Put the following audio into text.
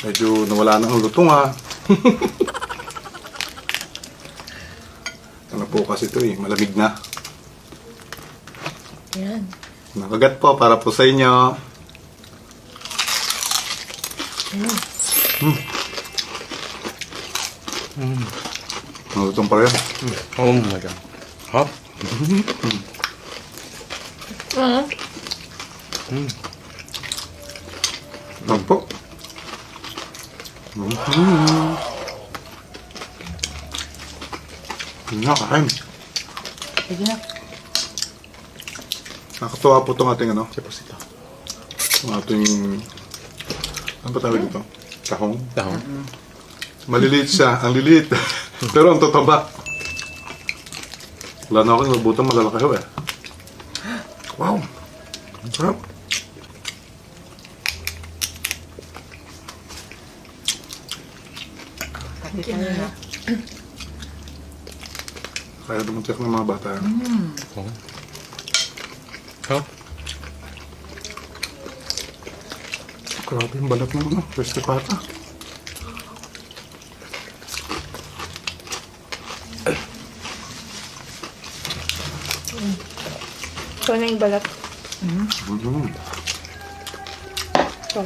Medyo nawala na ang lutong ha. Ano po kasi ito eh, malamig na. Yan. Nakagat po para po sa inyo. Nalutong pa rin. Oh my god. Hop. Ano po? Nakakain. Sige na. Nakatuwa po itong ating ano, Deposito. itong ating, ano ba tawag dito? Tahong. Down. Maliliit siya, ang liliit. Pero ang tataba. Wala na ako nabutan malalaki ho eh. Wow! Ang sarap. Hindi na. Kaya dumuntik ng mga bata. Oh. Hop. Grabe yung balat ng ano, crispy pata. Ito na yung balat. Mm.